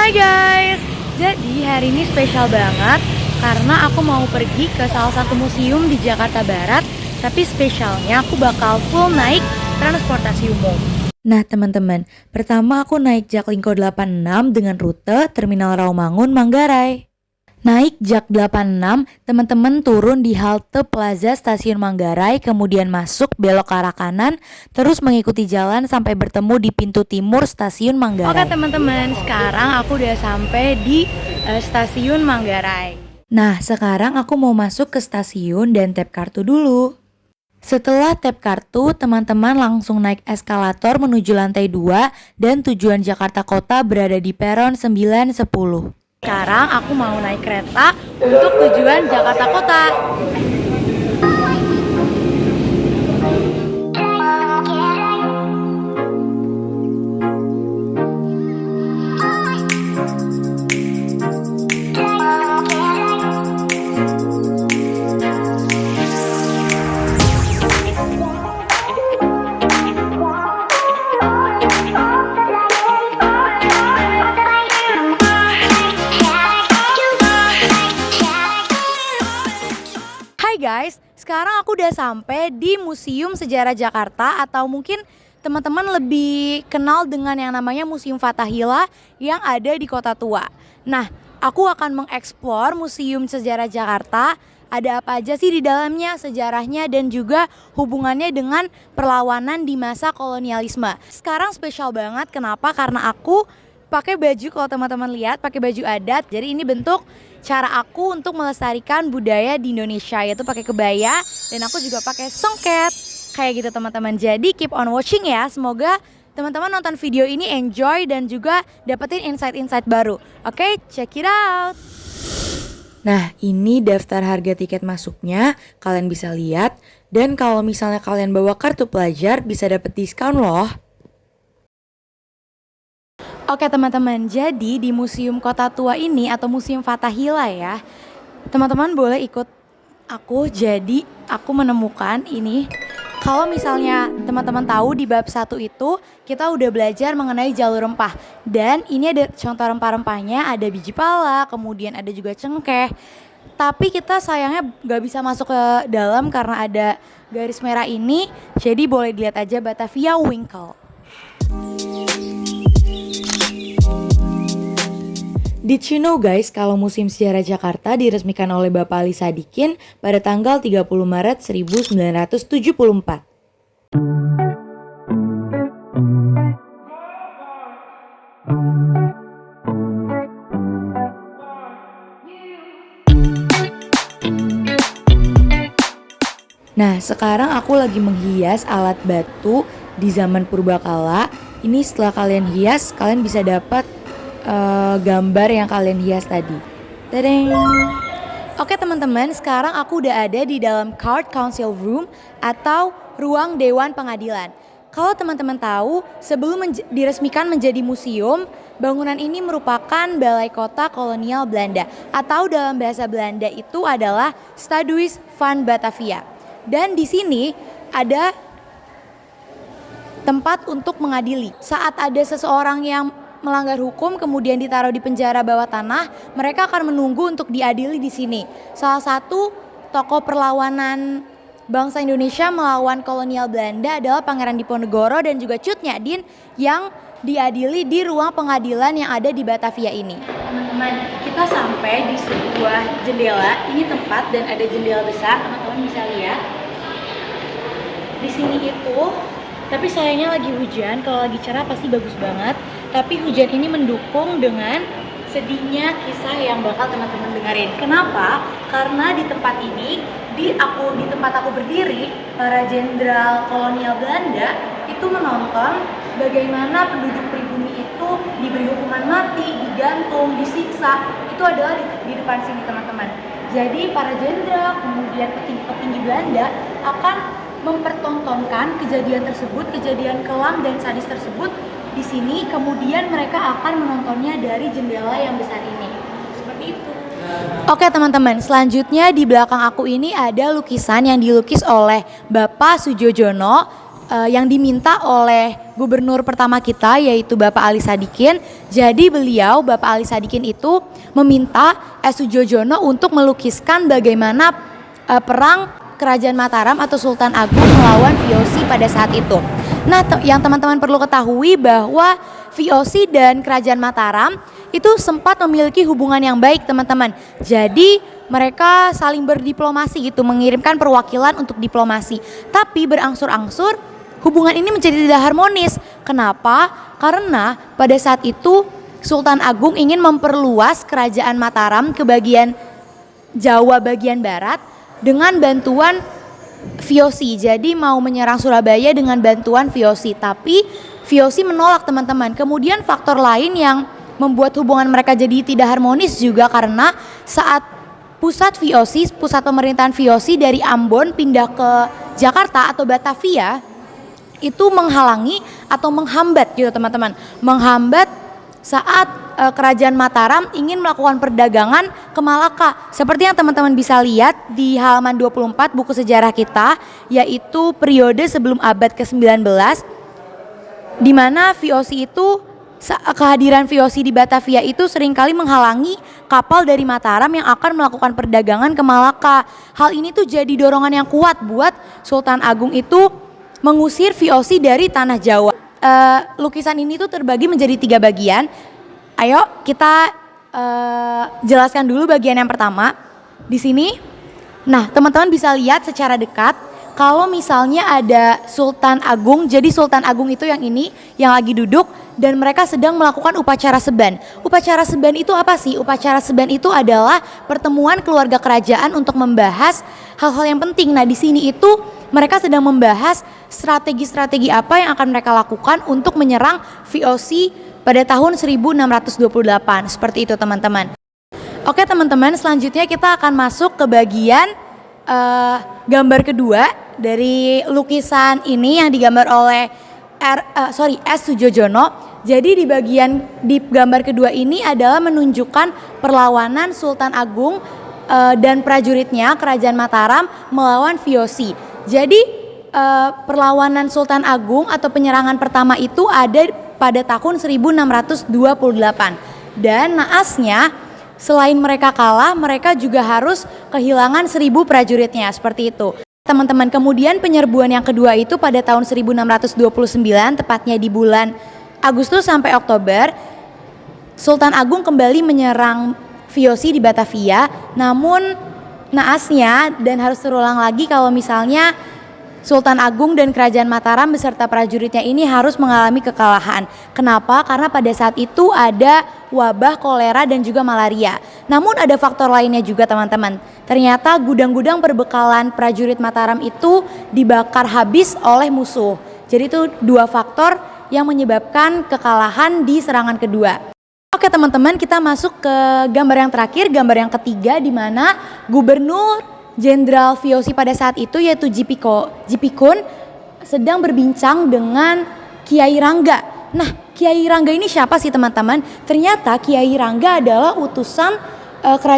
Hai guys, jadi hari ini spesial banget karena aku mau pergi ke salah satu museum di Jakarta Barat. Tapi spesialnya aku bakal full naik transportasi umum. Nah teman-teman, pertama aku naik Jaklingko 86 dengan rute Terminal Rawamangun, Manggarai. Naik Jak 86, teman-teman turun di halte Plaza Stasiun Manggarai, kemudian masuk belok ke arah kanan, terus mengikuti jalan sampai bertemu di pintu timur Stasiun Manggarai. Oke teman-teman, sekarang aku udah sampai di Stasiun Manggarai. Nah, sekarang aku mau masuk ke stasiun dan tap kartu dulu. Setelah tap kartu, teman-teman langsung naik eskalator menuju lantai 2 dan tujuan Jakarta Kota berada di peron 910. Sekarang aku mau naik kereta untuk tujuan Jakarta Kota. Guys, sekarang aku udah sampai di Museum Sejarah Jakarta, atau mungkin teman-teman lebih kenal dengan yang namanya Museum Fathahillah yang ada di Kota Tua. Nah, aku akan mengeksplor Museum Sejarah Jakarta. Ada apa aja sih di dalamnya, sejarahnya, dan juga hubungannya dengan perlawanan di masa kolonialisme. Sekarang spesial banget, kenapa? Karena aku pakai baju, kalau teman-teman lihat, pakai baju adat. Jadi ini bentuk cara aku untuk melestarikan budaya di Indonesia, yaitu pakai kebaya, dan aku juga pakai songket kayak gitu teman-teman. Jadi keep on watching ya, semoga teman-teman nonton video ini enjoy dan juga dapetin insight-insight baru. Oke, check it out. Nah, ini daftar harga tiket masuknya, kalian bisa lihat. Dan kalau misalnya kalian bawa kartu pelajar, bisa dapet diskon loh. Oke teman-teman, jadi di Museum Kota Tua ini atau Museum Fathahillah ya, teman-teman boleh ikut aku. Jadi aku menemukan ini. Kalau misalnya teman-teman tahu di bab 1 itu kita udah belajar mengenai jalur rempah. Dan ini ada contoh rempah-rempahnya, ada biji pala, kemudian ada juga cengkeh. Tapi kita sayangnya gak bisa masuk ke dalam karena ada garis merah ini. Jadi boleh dilihat aja Batavia Winkle. Did you know guys, kalau Museum Sejarah Jakarta diresmikan oleh Bapak Ali Sadikin pada tanggal 30 Maret 1974. Nah, sekarang aku lagi menghias alat batu di zaman purbakala. Ini setelah kalian hias, kalian bisa dapat gambar yang kalian hias tadi. Tadeng. Oke teman-teman, sekarang aku udah ada di dalam Court Council Room atau ruang Dewan Pengadilan. Kalau teman-teman tahu, sebelum diresmikan menjadi museum, bangunan ini merupakan Balai Kota Kolonial Belanda, atau dalam bahasa Belanda itu adalah Stadhuis van Batavia. Dan di sini ada tempat untuk mengadili. Saat ada seseorang yang melanggar hukum kemudian ditaruh di penjara bawah tanah, mereka akan menunggu untuk diadili di sini. Salah satu tokoh perlawanan bangsa Indonesia melawan kolonial Belanda adalah Pangeran Diponegoro dan juga Cut Nyak yang diadili di ruang pengadilan yang ada di Batavia ini. Teman-teman, kita sampai di sebuah jendela. Ini tempat dan ada jendela besar, teman-teman bisa lihat. Di sini itu, tapi sayangnya lagi hujan. Kalau lagi cerah pasti bagus banget. Tapi hujan ini mendukung dengan sedihnya kisah yang bakal teman-teman dengerin. Kenapa? Karena di tempat ini, di tempat aku berdiri, para jenderal kolonial Belanda itu menonton bagaimana penduduk pribumi itu diberi hukuman mati, digantung, disiksa. Itu adalah di depan sini teman-teman. Jadi para jenderal kemudian petinggi Belanda akan mempertontonkan kejadian tersebut, kejadian kelam dan sadis tersebut di sini, kemudian mereka akan menontonnya dari jendela yang besar ini. Seperti itu. Oke teman-teman, selanjutnya di belakang aku ini ada lukisan yang dilukis oleh Bapak Sujojono yang diminta oleh gubernur pertama kita yaitu Bapak Ali Sadikin. Jadi beliau Bapak Ali Sadikin itu meminta S. Sujojono untuk melukiskan bagaimana perang Kerajaan Mataram atau Sultan Agung melawan VOC pada saat itu. Nah, yang teman-teman perlu ketahui bahwa VOC dan Kerajaan Mataram itu sempat memiliki hubungan yang baik, teman-teman. Jadi mereka saling berdiplomasi gitu, mengirimkan perwakilan untuk diplomasi. Tapi berangsur-angsur hubungan ini menjadi tidak harmonis. Kenapa? Karena pada saat itu Sultan Agung ingin memperluas Kerajaan Mataram ke bagian Jawa bagian barat dengan bantuan VOC. Jadi mau menyerang Surabaya dengan bantuan VOC, tapi VOC menolak, teman-teman. Kemudian faktor lain yang membuat hubungan mereka jadi tidak harmonis juga karena saat pusat VOC, pusat pemerintahan VOC dari Ambon pindah ke Jakarta atau Batavia, itu menghalangi atau menghambat gitu, teman-teman. Menghambat saat Kerajaan Mataram ingin melakukan perdagangan ke Malaka. Seperti yang teman-teman bisa lihat di halaman 24 buku sejarah kita, yaitu periode sebelum abad ke-19, di mana VOC itu, kehadiran VOC di Batavia itu seringkali menghalangi kapal dari Mataram yang akan melakukan perdagangan ke Malaka. Hal ini tuh jadi dorongan yang kuat buat Sultan Agung itu mengusir VOC dari tanah Jawa. Lukisan ini tuh terbagi menjadi 3 bagian. Ayo kita jelaskan dulu bagian yang pertama. Di sini, nah teman-teman bisa lihat secara dekat kalau misalnya ada Sultan Agung. Jadi Sultan Agung itu yang ini, yang lagi duduk dan mereka sedang melakukan upacara seban. Upacara seban itu apa sih? Upacara seban itu adalah pertemuan keluarga kerajaan untuk membahas hal-hal yang penting. Nah di sini itu mereka sedang membahas strategi-strategi apa yang akan mereka lakukan untuk menyerang VOC pada tahun 1628. Seperti itu, teman-teman. Oke, teman-teman, selanjutnya kita akan masuk ke bagian gambar kedua dari lukisan ini yang digambar oleh S. Sujojono. Jadi di gambar kedua ini adalah menunjukkan perlawanan Sultan Agung dan prajuritnya Kerajaan Mataram melawan VOC. Jadi perlawanan Sultan Agung atau penyerangan pertama itu ada pada tahun 1628. Dan naasnya, selain mereka kalah, mereka juga harus kehilangan 1.000 prajuritnya, seperti itu. Teman-teman, kemudian penyerbuan yang kedua itu pada tahun 1629, tepatnya di bulan Agustus sampai Oktober, Sultan Agung kembali menyerang VOC di Batavia. Namun naasnya, dan harus terulang lagi kalau misalnya Sultan Agung dan Kerajaan Mataram beserta prajuritnya ini harus mengalami kekalahan. Kenapa? Karena pada saat itu ada wabah kolera dan juga malaria. Namun ada faktor lainnya juga, teman-teman. Ternyata gudang-gudang perbekalan prajurit Mataram itu dibakar habis oleh musuh. Jadi itu 2 faktor yang menyebabkan kekalahan di serangan kedua. Oke, teman-teman, kita masuk ke gambar yang terakhir, gambar yang ketiga, di mana Gubernur Jenderal VOC pada saat itu yaitu Jipikun sedang berbincang dengan Kiai Rangga. Nah, Kiai Rangga ini siapa sih, teman-teman? Ternyata Kiai Rangga adalah utusan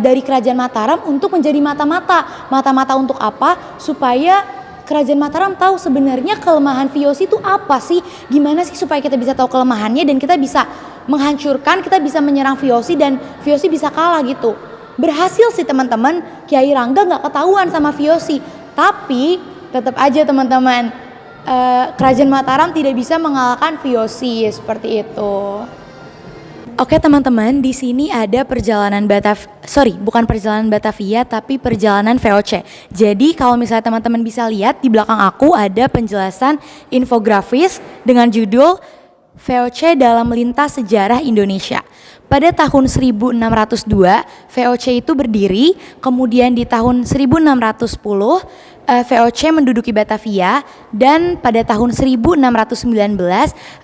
dari Kerajaan Mataram untuk menjadi mata-mata. Mata-mata untuk apa? Supaya Kerajaan Mataram tahu sebenarnya kelemahan VOC itu apa sih? Gimana sih supaya kita bisa tahu kelemahannya dan kita bisa menghancurkan, kita bisa menyerang VOC dan VOC bisa kalah gitu. Berhasil sih, teman-teman. Kiai Rangga nggak ketahuan sama VOC, tapi tetap aja, teman-teman, Kerajaan Mataram tidak bisa mengalahkan VOC, seperti itu. Oke, teman-teman, di sini ada perjalanan bukan perjalanan Batavia, tapi perjalanan VOC. Jadi kalau misalnya teman-teman bisa lihat di belakang aku ada penjelasan infografis dengan judul VOC dalam lintas sejarah Indonesia. Pada tahun 1602 VOC itu berdiri, kemudian di tahun 1610 VOC menduduki Batavia, dan pada tahun 1619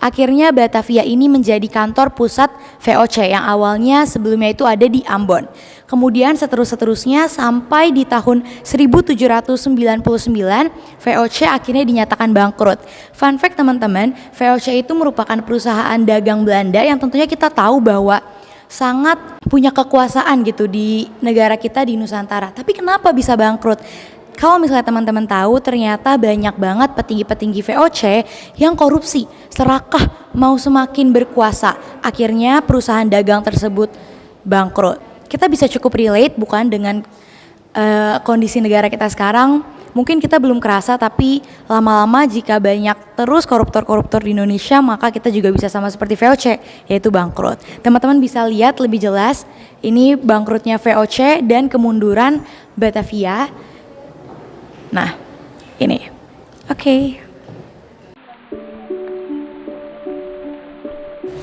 akhirnya Batavia ini menjadi kantor pusat VOC yang awalnya sebelumnya itu ada di Ambon. Kemudian seterusnya sampai di tahun 1799 VOC akhirnya dinyatakan bangkrut. Fun fact, teman-teman, VOC itu merupakan perusahaan dagang Belanda yang tentunya kita tahu bahwa sangat punya kekuasaan gitu di negara kita, di Nusantara. Tapi kenapa bisa bangkrut? Kalau misalnya teman-teman tahu, ternyata banyak banget petinggi-petinggi VOC yang korupsi, serakah, mau semakin berkuasa. Akhirnya perusahaan dagang tersebut bangkrut. Kita bisa cukup relate bukan dengan kondisi negara kita sekarang. Mungkin kita belum kerasa, tapi lama-lama jika banyak terus koruptor-koruptor di Indonesia, maka kita juga bisa sama seperti VOC, yaitu bangkrut. Teman-teman bisa lihat lebih jelas, ini bangkrutnya VOC dan kemunduran Batavia. Nah, ini. Oke.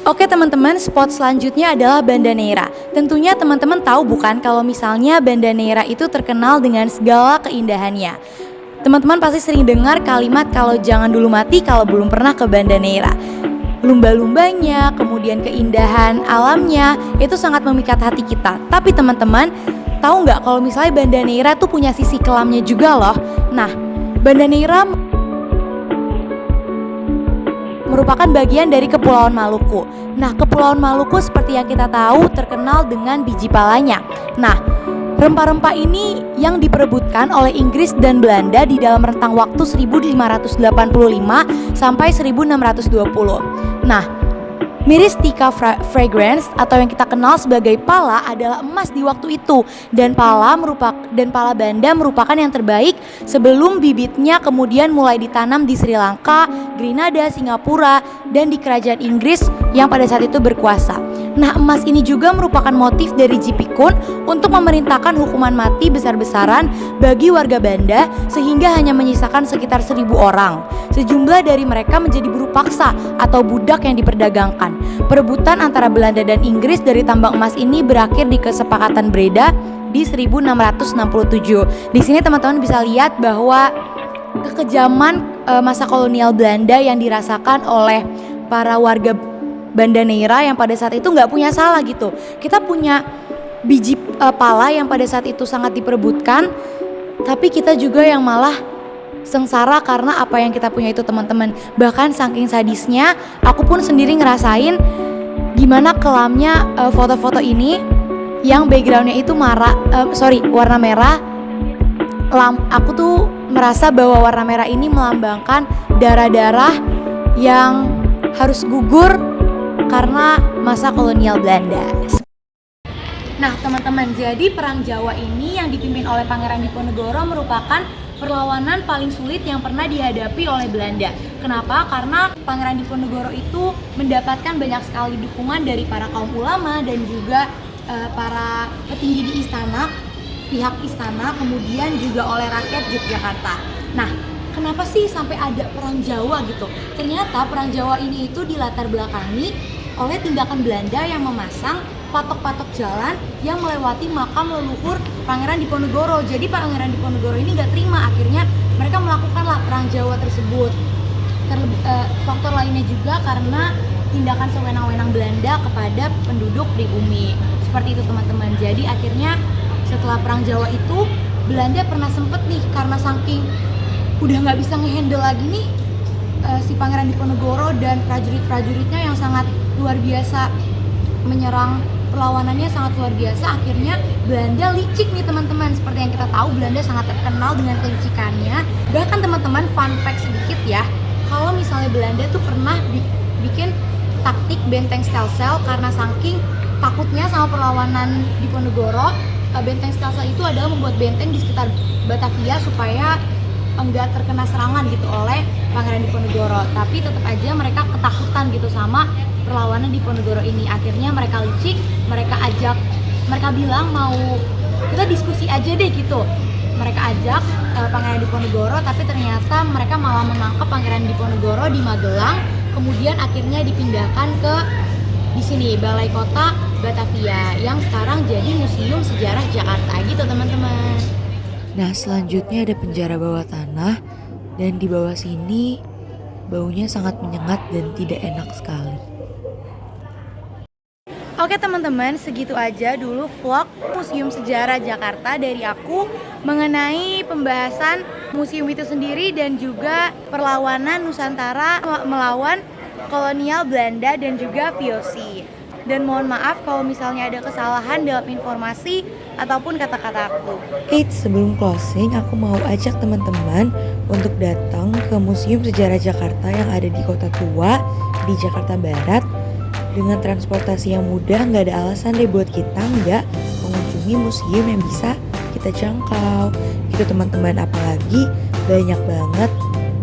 Oke teman-teman, spot selanjutnya adalah Banda Neira. Tentunya teman-teman tahu bukan kalau misalnya Banda Neira itu terkenal dengan segala keindahannya. Teman-teman pasti sering dengar kalimat kalau jangan dulu mati kalau belum pernah ke Banda Neira. Lumba-lumbanya, kemudian keindahan alamnya, itu sangat memikat hati kita. Tapi teman-teman, tahu nggak kalau misalnya Banda Neira tuh punya sisi kelamnya juga loh. Nah, Banda Neira merupakan bagian dari Kepulauan Maluku. Nah, Kepulauan Maluku seperti yang kita tahu terkenal dengan biji palanya. Nah, rempah-rempah ini yang diperebutkan oleh Inggris dan Belanda di dalam rentang waktu 1585 sampai 1620. Nah, Myristica fragrans atau yang kita kenal sebagai pala adalah emas di waktu itu, dan pala Banda merupakan yang terbaik sebelum bibitnya kemudian mulai ditanam di Sri Lanka, Grenada, Singapura, dan di kerajaan Inggris yang pada saat itu berkuasa. Nah, emas ini juga merupakan motif dari Jipikun untuk memerintahkan hukuman mati besar-besaran bagi warga Banda sehingga hanya menyisakan sekitar 1.000 orang. Sejumlah dari mereka menjadi buruh paksa atau budak yang diperdagangkan. Perebutan antara Belanda dan Inggris dari tambang emas ini berakhir di kesepakatan Breda di 1667. Di sini teman-teman bisa lihat bahwa kekejaman masa kolonial Belanda yang dirasakan oleh para warga Banda Neira yang pada saat itu nggak punya salah gitu. Kita punya biji pala yang pada saat itu sangat diperebutkan, tapi kita juga yang malah sengsara karena apa yang kita punya itu teman-teman. Bahkan saking sadisnya, aku pun sendiri ngerasain gimana kelamnya foto-foto ini yang backgroundnya itu warna merah. Aku tuh merasa bahwa warna merah ini melambangkan darah-darah yang harus gugur karena masa kolonial Belanda. Nah teman-teman, jadi Perang Jawa ini yang dipimpin oleh Pangeran Diponegoro merupakan perlawanan paling sulit yang pernah dihadapi oleh Belanda. Kenapa? Karena Pangeran Diponegoro itu mendapatkan banyak sekali dukungan dari para kaum ulama dan juga para petinggi di istana, pihak istana, kemudian juga oleh rakyat Yogyakarta. Nah, kenapa sih sampai ada Perang Jawa gitu? Ternyata Perang Jawa ini itu dilatar belakangi oleh tindakan Belanda yang memasang patok-patok jalan yang melewati makam leluhur Pangeran Diponegoro. Jadi Pangeran Diponegoro ini gak terima, akhirnya mereka melakukanlah Perang Jawa tersebut. Faktor lainnya juga karena tindakan sewenang-wenang Belanda kepada penduduk pribumi. Seperti itu teman-teman. Jadi akhirnya setelah Perang Jawa itu Belanda pernah sempet nih karena saking udah gak bisa ngehandle lagi nih si Pangeran Diponegoro dan prajurit-prajuritnya yang sangat luar biasa menyerang, perlawanannya sangat luar biasa. Akhirnya Belanda licik nih teman-teman. Seperti yang kita tahu, Belanda sangat terkenal dengan kelicikannya. Bahkan teman-teman, fun fact sedikit ya, kalau misalnya Belanda tuh pernah bikin taktik benteng Stelsel karena saking takutnya sama perlawanan Diponegoro. Benteng Stelsel itu adalah membuat benteng di sekitar Batavia supaya enggak terkena serangan gitu oleh Pangeran Diponegoro. Tapi tetap aja mereka ketakutan gitu sama perlawanan Diponegoro ini. Akhirnya mereka licik, mereka bilang mau kita diskusi aja deh gitu. Mereka ajak Pangeran Diponegoro, tapi ternyata mereka malah menangkap Pangeran Diponegoro di Magelang. Kemudian akhirnya dipindahkan ke di sini Balai Kota Batavia yang sekarang jadi Museum Sejarah Jakarta gitu teman-teman. Nah selanjutnya ada penjara bawah tanah, dan di bawah sini baunya sangat menyengat dan tidak enak sekali. Oke teman-teman, segitu aja dulu vlog Museum Sejarah Jakarta dari aku mengenai pembahasan museum itu sendiri dan juga perlawanan Nusantara melawan kolonial Belanda dan juga VOC. Dan mohon maaf kalau misalnya ada kesalahan dalam informasi ataupun kata-kata aku. Sebelum closing, aku mau ajak teman-teman untuk datang ke Museum Sejarah Jakarta yang ada di Kota Tua di Jakarta Barat. Dengan transportasi yang mudah, nggak ada alasan deh buat kita nggak mengunjungi museum yang bisa kita jangkau. Gitu teman-teman, apalagi banyak banget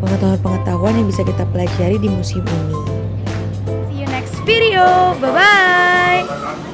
pengetahuan-pengetahuan yang bisa kita pelajari di museum ini. See you next video. Bye-bye.